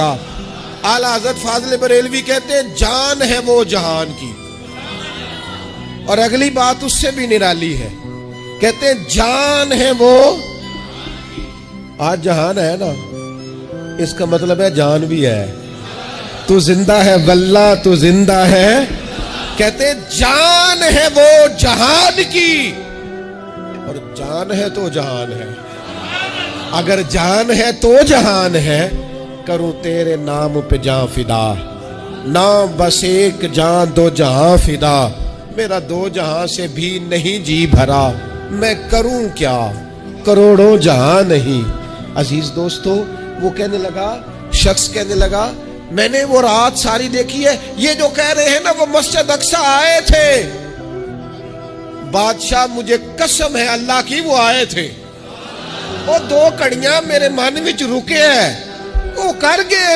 आला हज़रत फाज़िल बरेलवी कहते हैं जान है वो जहान की। और अगली बात उससे भी निराली है, कहते हैं जान है वो, आज जहान है ना, इसका मतलब है जान भी है। तू जिंदा है वल्ला, तू जिंदा है। कहते हैं जान है वो जहान की, और जान है तो जहान है। अगर जान है तो जहान है, करूं तेरे नाम पे जान फिदा। ना बस एक जान दो जहां फिदा, मेरा दो जहां से भी नहीं जी भरा। मैं करूं क्या, करोड़ों जहां नहीं। अजीज दोस्तों, वो कहने लगा, शख्स कहने लगा, मैंने वो रात सारी देखी है। ये जो कह रहे हैं ना वो मस्जिद अक्सा आए थे, बादशाह मुझे कसम है अल्लाह की वो आए थे। वो दो कड़ियां मेरे मन विच रुके है, वो कर गए